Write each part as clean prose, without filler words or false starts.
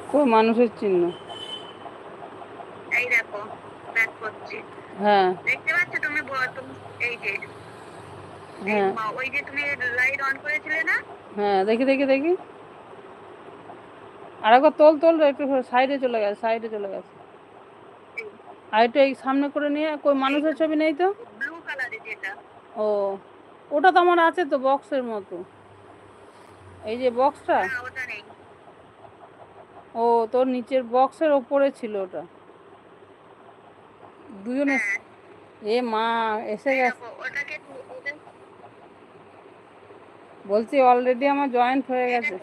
কই মানুষের চিহ্ন? এই দেখো ব্যাক করছি। হ্যাঁ দেখতে পাচ্ছ তুমি? এই যে হ্যাঁ ওই যে তুমি লাইট অন করেছিলে না? হ্যাঁ, দেখি দেখি দেখি। আর একবার তোল তোল, একটু সাইডে চলে গেছে, সাইডে চলে গেছে। আর একটু এই সামনে করে নিয়ে, কই মানুষের ছবি নেই তো। ব্লু কালারের যেটা। ও, ওটা তো আমার আছে তো, বক্সের মতো। এই যে বক্সটা। না ওটা নেই। ও, তোর নিচের বক্সের ওপরে ছিল ওটা। দুজনে। হ্যাঁ এ মা, এসে এই গেছে। দেখো ওটাকে বলছি অলরেডি আমার জয়েন্ট হয়ে গেছে।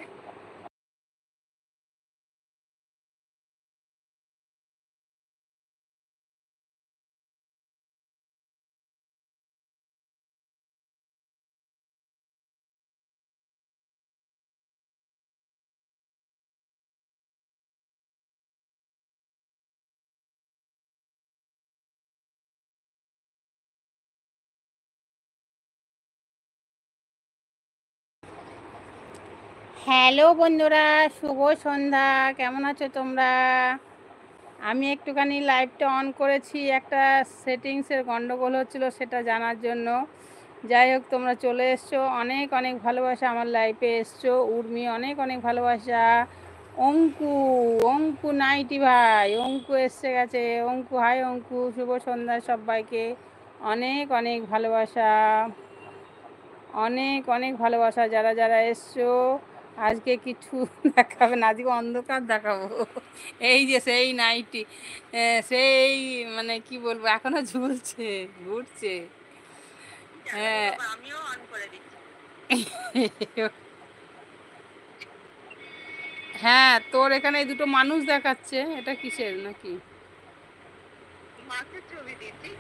হ্যালো বন্ধুরা, শুভ সন্ধ্যা। কেমন আছো তোমরা? আমি একটুখানি লাইভটা অন করেছি, একটা সেটিংসের গন্ডগোল হচ্ছিলো, সেটা জানার জন্য। যাই হোক, তোমরা চলে এসছো, অনেক অনেক ভালোবাসা আমার লাইফে এসছো। উর্মি অনেক অনেক ভালোবাসা। অঙ্কু, অঙ্কু নাইটি ভাই, অঙ্কু এসে গেছে। অঙ্কু, হাই অঙ্কু, শুভ সন্ধ্যা সবাইকে। অনেক অনেক ভালোবাসা, অনেক অনেক ভালোবাসা যারা যারা এসছো। আজকে কিছু দেখাবে না, আজকে অন্ধকার দেখাবো। এই যে সেই নাইটি, সেই মানে কি বলবো, এখনো ঝুলছে, ঘুরছে। হ্যাঁ আমিও অন করে দিচ্ছি। হ্যাঁ, তোর এখানে এই দুটো মানুষ দেখাচ্ছে, এটা কিসের নাকি? মাছের ছবি দিচ্ছি।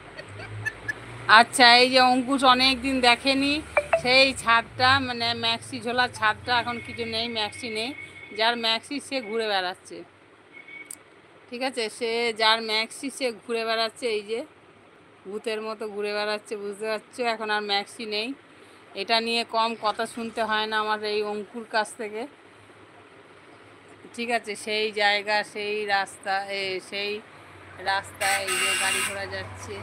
আচ্ছা, এই যে অঙ্কুশ অনেক দিন দেখেনি সেই ছাদটা, মানে ম্যাক্সি ঝোলার ছাদটা, এখন কিছু নেই, ম্যাক্সি নেই। যার ম্যাক্সি সে ঘুরে বেড়াচ্ছে, ঠিক আছে? সে যার ম্যাক্সি সে ঘুরে বেড়াচ্ছে, এই যে ভূতের মতো ঘুরে বেড়াচ্ছে, বুঝতে পারছো? এখন আর ম্যাক্সি নেই। এটা নিয়ে কম কথা শুনতে হয় না আমার এই অঙ্কুর কাছ থেকে, ঠিক আছে? সেই জায়গা, সেই রাস্তা, সেই রাস্তায় এই যে গাড়ি ঘোড়া যাচ্ছে,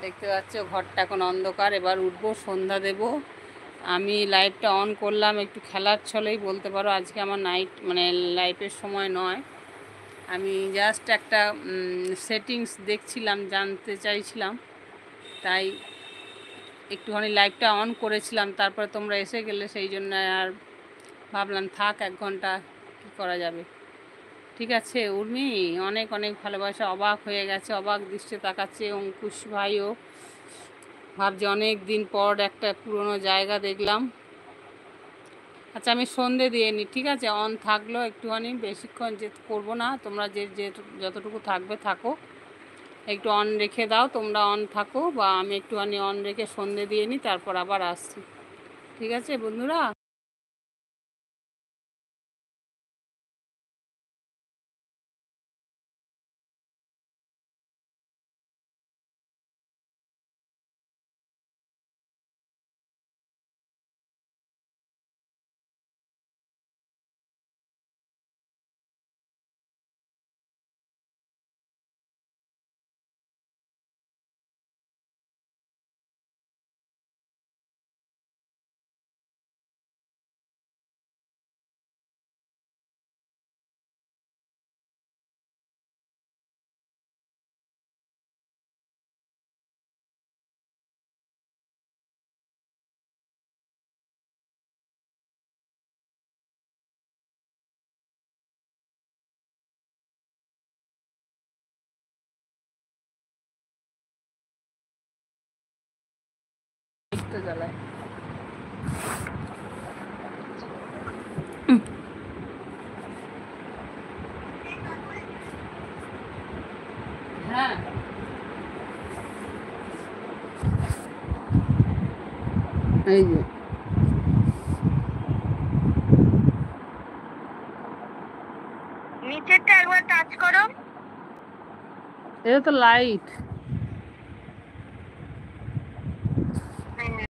দেখতে পাচ্ছ? ঘরটা এখন অন্ধকার, এবার উঠবো, সন্ধ্যা দেব। আমি লাইটটা অন করলাম একটু খেলার ছলেই বলতে পারো, আজকে আমার নাইট মানে লাইফের সময় নয়। আমি জাস্ট একটা সেটিংস দেখছিলাম, জানতে চাইছিলাম, তাই একটুখানি লাইটটা অন করেছিলাম। তারপরে তোমরা এসে গেলে, সেই জন্য আর ভাবলাম থাক, 1 ঘন্টা কী করা যাবে। ঠিক আছে উর্মি, অনেক অনেক ভালোবাসা। অবাক হয়ে গেছে, অবাক দৃষ্টি তাকাচ্ছে অঙ্কুশ ভাইও, ভাবছি অনেক দিন পর একটা পুরনো জায়গা দেখলাম। আচ্ছা, আমি সন্ধে দিয়ে নিই, ঠিক আছে? অন থাকলো একটুখানি, বেশিক্ষণ যে করবো না, তোমরা যে যতটুকু থাকবে থাকো। একটু অন রেখে দাও, তোমরা অন থাকো, বা আমি একটুখানি অন রেখে সন্ধে দিয়ে নিই, তারপর আবার আসছি, ঠিক আছে বন্ধুরা? একটু জ্বালায়। হ্যাঁ, এই যে নিচেরটা একবার টাচ করো। এটা তো লাইট।